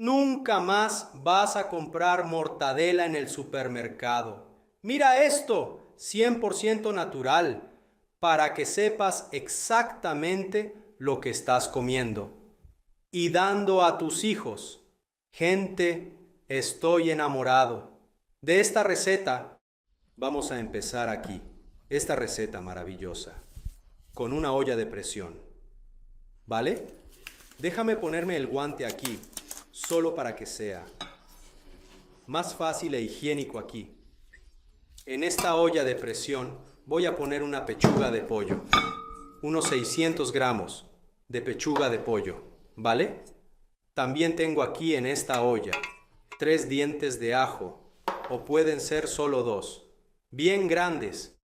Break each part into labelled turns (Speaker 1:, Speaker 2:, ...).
Speaker 1: Nunca más vas a comprar mortadela en el supermercado. Mira esto, 100% natural, para que sepas exactamente lo que estás comiendo y dando a tus hijos. Gente, estoy enamorado de esta receta. Vamos a empezar aquí, esta receta maravillosa, con una olla de presión. ¿Vale? Déjame ponerme el guante aquí, solo para que sea más fácil e higiénico aquí. En esta olla de presión voy a poner una pechuga de pollo, unos 600 gramos de pechuga de pollo, ¿vale? También tengo aquí en esta olla 3 dientes de ajo, o pueden ser solo 2, bien grandes.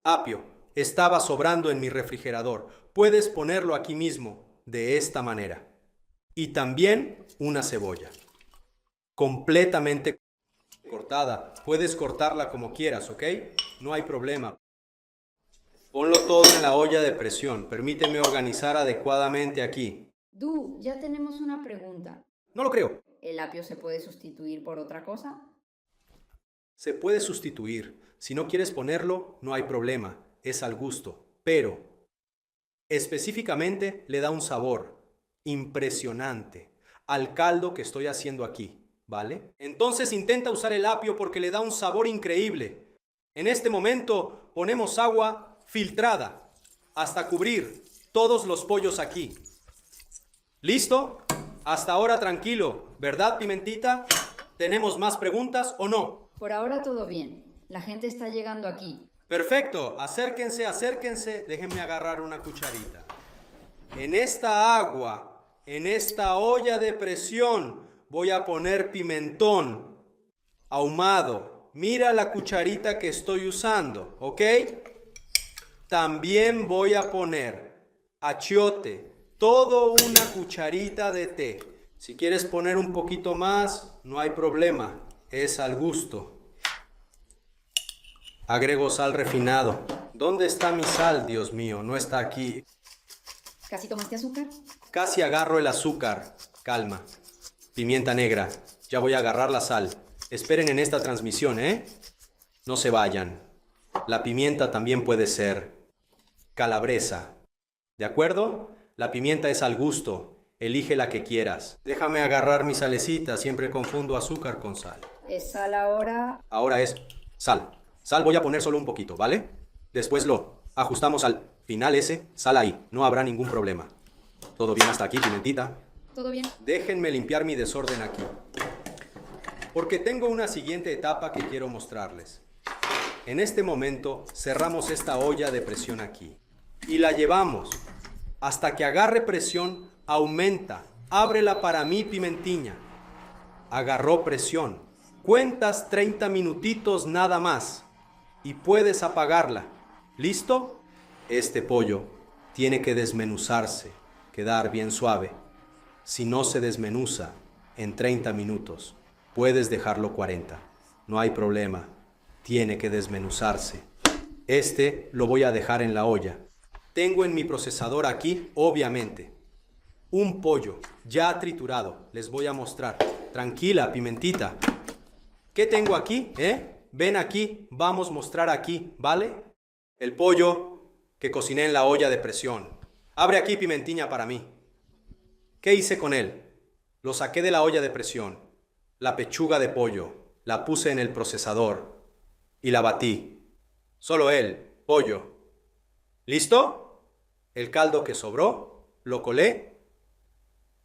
Speaker 1: Apio, estaba sobrando en mi refrigerador, puedes ponerlo aquí mismo, de esta manera. Y también una cebolla, completamente cortada. Puedes cortarla como quieras, ¿ok? No hay problema. Ponlo todo en la olla de presión. Permíteme organizar adecuadamente aquí.
Speaker 2: Du, ya tenemos una pregunta.
Speaker 1: No lo creo.
Speaker 2: ¿El apio se puede sustituir por otra cosa?
Speaker 1: Se puede sustituir. Si no quieres ponerlo, no hay problema. Es al gusto. Pero, específicamente, le da un sabor impresionante al caldo que estoy haciendo aquí, ¿vale? Entonces intenta usar el apio porque le da un sabor increíble. En este momento ponemos agua filtrada hasta cubrir todos los pollos aquí. ¿Listo? Hasta ahora tranquilo, ¿verdad, Pimentita? ¿Tenemos más preguntas o no?
Speaker 2: Por ahora todo bien. La gente está llegando aquí.
Speaker 1: Perfecto, acérquense, acérquense. Déjenme agarrar una cucharita. En esta agua, en esta olla de presión, voy a poner pimentón ahumado. Mira la cucharita que estoy usando, ¿ok? También voy a poner achiote, todo una cucharita de té. Si quieres poner un poquito más, no hay problema, es al gusto. Agrego sal refinado. ¿Dónde está mi sal, Dios mío? No está aquí.
Speaker 2: ¿Casi tomaste azúcar?
Speaker 1: Casi agarro el azúcar. Calma. Pimienta negra. Ya voy a agarrar la sal. Esperen en esta transmisión, ¿eh? No se vayan. La pimienta también puede ser calabresa. ¿De acuerdo? La pimienta es al gusto. Elige la que quieras. Déjame agarrar mi salecita. Siempre confundo azúcar con sal.
Speaker 2: ¿Es sal ahora?
Speaker 1: Ahora es sal. Sal voy a poner solo un poquito, ¿vale? Después lo ajustamos al final ese. Sal ahí. No habrá ningún problema. ¿Todo bien hasta aquí, Pimentita?
Speaker 2: ¿Todo bien?
Speaker 1: Déjenme limpiar mi desorden aquí, porque tengo una siguiente etapa que quiero mostrarles. En este momento cerramos esta olla de presión aquí y la llevamos hasta que agarre presión, aumenta. Ábrela para mí, Pimentiña. Agarró presión. Cuentas 30 minutitos nada más y puedes apagarla. ¿Listo? Este pollo tiene que desmenuzarse, quedar bien suave. Si no se desmenuza en 30 minutos, puedes dejarlo 40. No hay problema. Tiene que desmenuzarse. Este lo voy a dejar en la olla. Tengo en mi procesador aquí, obviamente, un pollo ya triturado. Les voy a mostrar. Tranquila, Pimentita. ¿Qué tengo aquí? Ven aquí, vamos a mostrar aquí, ¿vale? El pollo que cociné en la olla de presión. Abre aquí, Pimentiña, para mí. ¿Qué hice con él? Lo saqué de la olla de presión. La pechuga de pollo, la puse en el procesador y la batí. Solo él, pollo. ¿Listo? El caldo que sobró, lo colé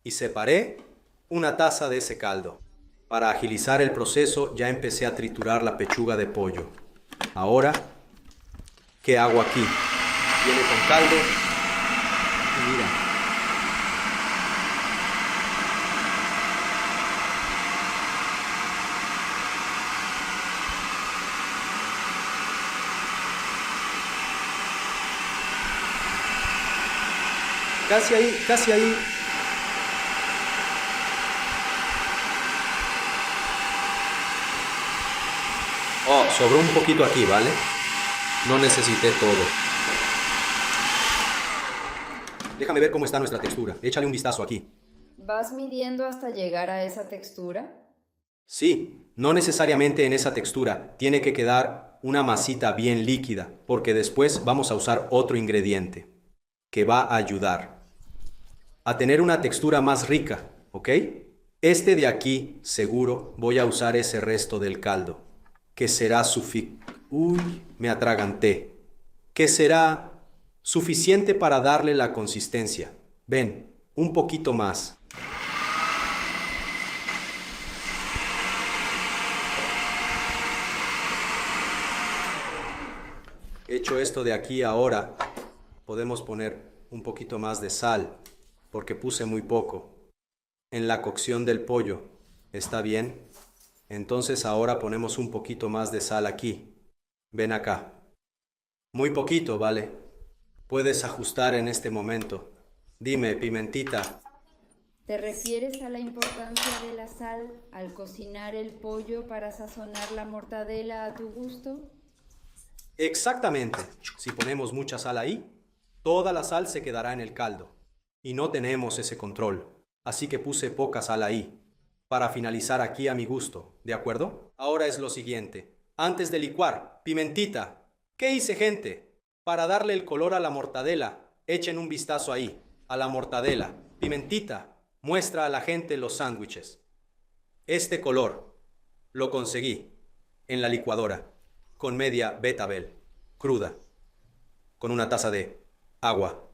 Speaker 1: y separé una taza de ese caldo. Para agilizar el proceso ya empecé a triturar la pechuga de pollo. Ahora, ¿qué hago aquí? Viene con caldo y mira. Casi ahí, casi ahí. Oh, sobró un poquito aquí, ¿vale? No necesité todo. Déjame ver cómo está nuestra textura. Échale un vistazo aquí.
Speaker 2: ¿Vas midiendo hasta llegar a esa textura?
Speaker 1: Sí, no necesariamente en esa textura. Tiene que quedar una masita bien líquida, porque después vamos a usar otro ingrediente que va a ayudar a tener una textura más rica, ¿ok? Este de aquí, seguro, voy a usar ese resto del caldo, que será Uy, me atraganté. Que será suficiente para darle la consistencia. Ven, un poquito más. Hecho esto de aquí ahora, podemos poner un poquito más de sal, porque puse muy poco. En la cocción del pollo, ¿está bien? Entonces ahora ponemos un poquito más de sal aquí. Ven acá. Muy poquito, ¿vale? Puedes ajustar en este momento. Dime, pimentita.
Speaker 2: ¿Te refieres a la importancia de la sal al cocinar el pollo para sazonar la mortadela a tu gusto?
Speaker 1: Exactamente. Si ponemos mucha sal ahí, toda la sal se quedará en el caldo. Y no tenemos ese control. Así que puse poca sal ahí. Para finalizar aquí a mi gusto, ¿de acuerdo? Ahora es lo siguiente. Antes de licuar, pimentita. ¿Qué hice, gente? Para darle el color a la mortadela, echen un vistazo ahí, a la mortadela. Pimentita, muestra a la gente los sándwiches. Este color lo conseguí en la licuadora, con media betabel, cruda, con una taza de agua.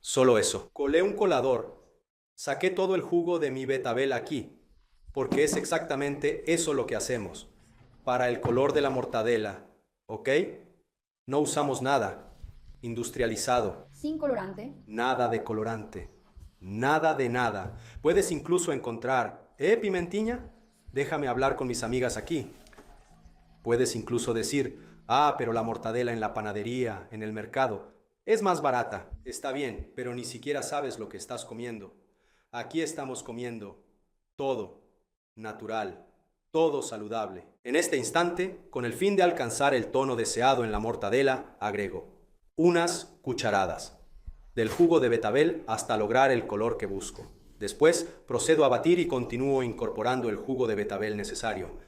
Speaker 1: Solo eso. Colé un colador, saqué todo el jugo de mi betabel aquí, porque es exactamente eso lo que hacemos. Para el color de la mortadela, ¿ok? No usamos nada industrializado.
Speaker 2: Sin colorante.
Speaker 1: Nada de colorante. Nada de nada. Puedes incluso encontrar, Pimentiña? Déjame hablar con mis amigas aquí. Puedes incluso decir, pero la mortadela en la panadería, en el mercado, es más barata. Está bien, pero ni siquiera sabes lo que estás comiendo. Aquí estamos comiendo todo natural, todo saludable. En este instante, con el fin de alcanzar el tono deseado en la mortadela, agrego unas cucharadas del jugo de betabel hasta lograr el color que busco. Después procedo a batir y continúo incorporando el jugo de betabel necesario.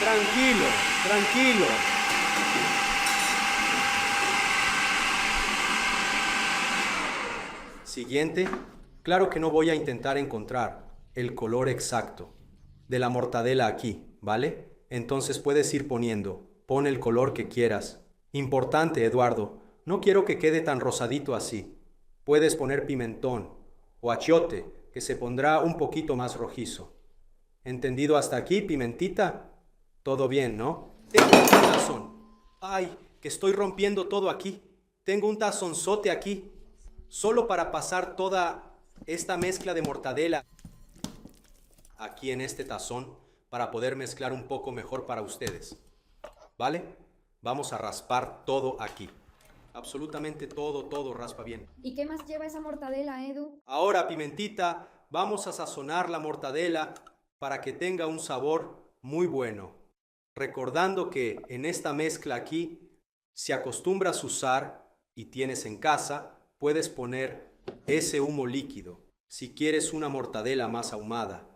Speaker 1: Tranquilo, tranquilo. Siguiente. Claro que no voy a intentar encontrar el color exacto de la mortadela aquí, ¿vale? Entonces puedes ir poniendo, pon el color que quieras. Importante, Eduardo, no quiero que quede tan rosadito así. Puedes poner pimentón o achiote, que se pondrá un poquito más rojizo. ¿Entendido hasta aquí, pimentita? Todo bien, ¿no? Tengo un tazón. Ay, que estoy rompiendo todo aquí. Tengo un tazonzote aquí, solo para pasar toda esta mezcla de mortadela aquí en este tazón para poder mezclar un poco mejor para ustedes. ¿Vale? Vamos a raspar todo aquí. Absolutamente todo, todo raspa bien.
Speaker 2: ¿Y qué más lleva esa mortadela, Edu?
Speaker 1: Ahora, pimentita, vamos a sazonar la mortadela para que tenga un sabor muy bueno. Recordando que en esta mezcla aquí, si acostumbras usar y tienes en casa, puedes poner ese humo líquido. Si quieres una mortadela más ahumada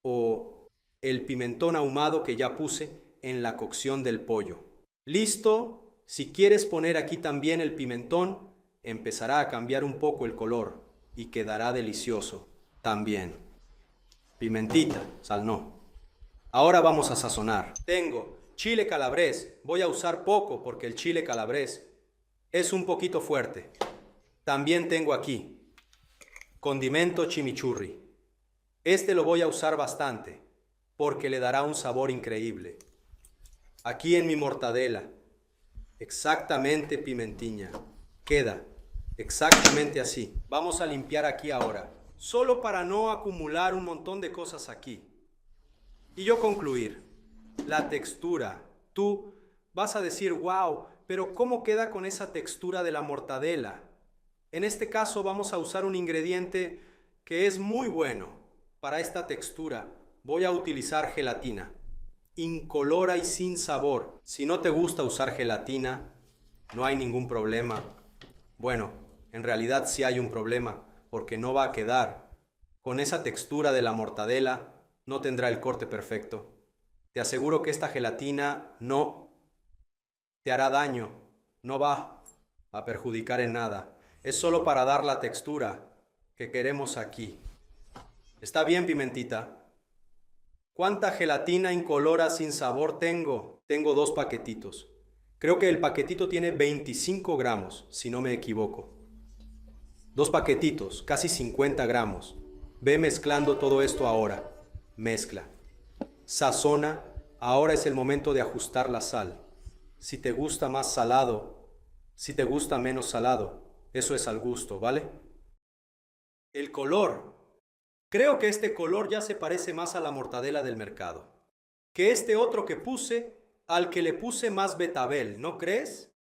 Speaker 1: o el pimentón ahumado que ya puse en la cocción del pollo. ¿Listo? Si quieres poner aquí también el pimentón, empezará a cambiar un poco el color y quedará delicioso también. Pimentita, sal no. Ahora vamos a sazonar. Tengo chile calabrés. Voy a usar poco porque el chile calabrés es un poquito fuerte. También tengo aquí condimento chimichurri. Este lo voy a usar bastante porque le dará un sabor increíble. Aquí en mi mortadela. Exactamente, Pimentiña. Queda exactamente así. Vamos a limpiar aquí ahora, solo para no acumular un montón de cosas aquí. Y yo concluir. La textura. Tú vas a decir, wow, pero ¿cómo queda con esa textura de la mortadela? En este caso vamos a usar un ingrediente que es muy bueno para esta textura. Voy a utilizar gelatina. Incolora y sin sabor. Si no te gusta usar gelatina, no hay ningún problema. Bueno, en realidad sí hay un problema, porque no va a quedar. Con esa textura de la mortadela, no tendrá el corte perfecto. Te aseguro que esta gelatina no te hará daño, no va a perjudicar en nada. Es solo para dar la textura que queremos aquí. ¿Está bien, Pimentita? ¿Cuánta gelatina incolora sin sabor tengo? Tengo 2 paquetitos. Creo que el paquetito tiene 25 gramos, si no me equivoco. 2 paquetitos, casi 50 gramos. Ve mezclando todo esto ahora. Mezcla. Sazona. Ahora es el momento de ajustar la sal. Si te gusta más salado, si te gusta menos salado, eso es al gusto, ¿vale? El color. Creo que este color ya se parece más a la mortadela del mercado que este otro que puse, al que le puse más betabel, ¿no crees?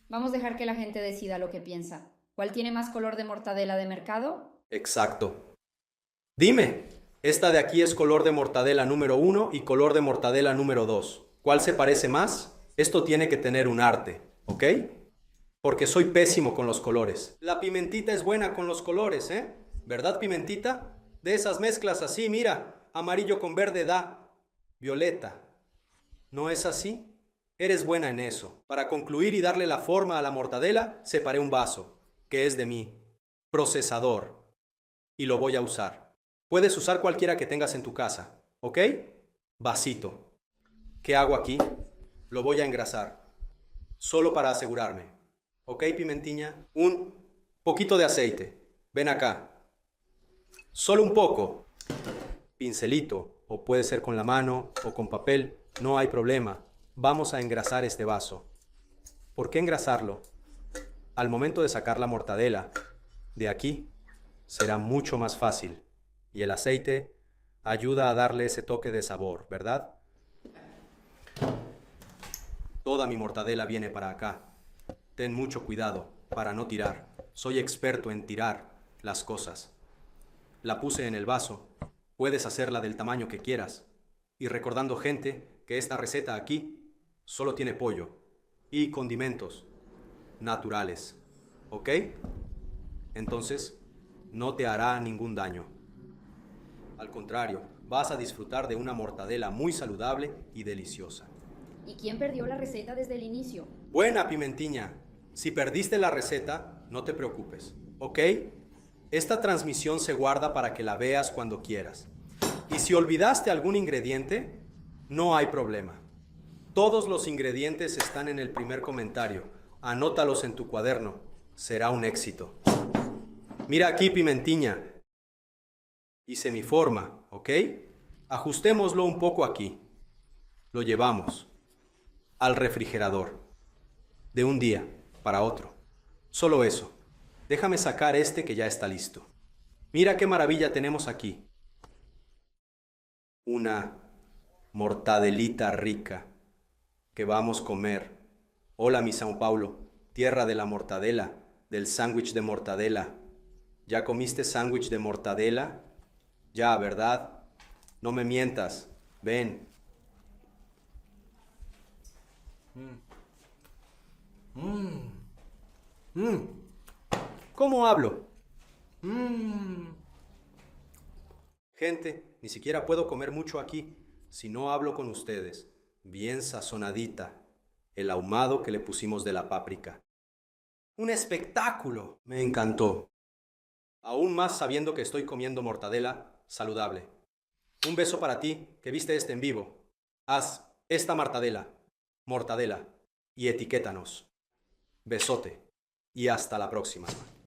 Speaker 2: Vamos a dejar que la gente decida lo que piensa. ¿Cuál tiene más color de mortadela de mercado?
Speaker 1: Exacto. Dime, esta de aquí es color de mortadela número 1 y color de mortadela número 2. ¿Cuál se parece más? Esto tiene que tener un arte, ¿ok? Porque soy pésimo con los colores. La Pimentita es buena con los colores, ¿eh? ¿Verdad, Pimentita? De esas mezclas así, mira, amarillo con verde da violeta. ¿No es así? Eres buena en eso. Para concluir y darle la forma a la mortadela, separé un vaso, que es de mi procesador, y lo voy a usar. Puedes usar cualquiera que tengas en tu casa, ¿ok? Vasito. ¿Qué hago aquí? Lo voy a engrasar, solo para asegurarme. ¿Ok, Pimentiña? Un poquito de aceite. Ven acá. Solo un poco. Pincelito, o puede ser con la mano o con papel, no hay problema. Vamos a engrasar este vaso. ¿Por qué engrasarlo? Al momento de sacar la mortadela de aquí, será mucho más fácil. Y el aceite ayuda a darle ese toque de sabor, ¿verdad? Toda mi mortadela viene para acá. Ten mucho cuidado para no tirar. Soy experto en tirar las cosas. La puse en el vaso. Puedes hacerla del tamaño que quieras. Y recordando, gente, que esta receta aquí solo tiene pollo y condimentos naturales. ¿Ok? Entonces, no te hará ningún daño. Al contrario, vas a disfrutar de una mortadela muy saludable y deliciosa.
Speaker 2: ¿Y quién perdió la receta desde el inicio?
Speaker 1: Buena, Pimentiña. Si perdiste la receta, no te preocupes, ¿ok? Esta transmisión se guarda para que la veas cuando quieras. Y si olvidaste algún ingrediente, no hay problema. Todos los ingredientes están en el primer comentario. Anótalos en tu cuaderno. Será un éxito. Mira aquí, Pimentiña. Hice mi forma, ¿ok? Ajustémoslo un poco aquí. Lo llevamos al refrigerador. De un día para otro. Solo eso. Déjame sacar este que ya está listo. Mira qué maravilla tenemos aquí. Una mortadelita rica que vamos a comer. Hola, mi São Paulo, tierra de la mortadela, del sándwich de mortadela. ¿Ya comiste sándwich de mortadela? Ya, ¿verdad? No me mientas. Ven. ¿Cómo hablo? Gente, ni siquiera puedo comer mucho aquí si no hablo con ustedes. Bien sazonadita. El ahumado que le pusimos de la páprica. ¡Un espectáculo! Me encantó. Aún más sabiendo que estoy comiendo mortadela saludable. Un beso para ti que viste este en vivo. Haz esta mortadela, y etiquétanos. Besote y hasta la próxima.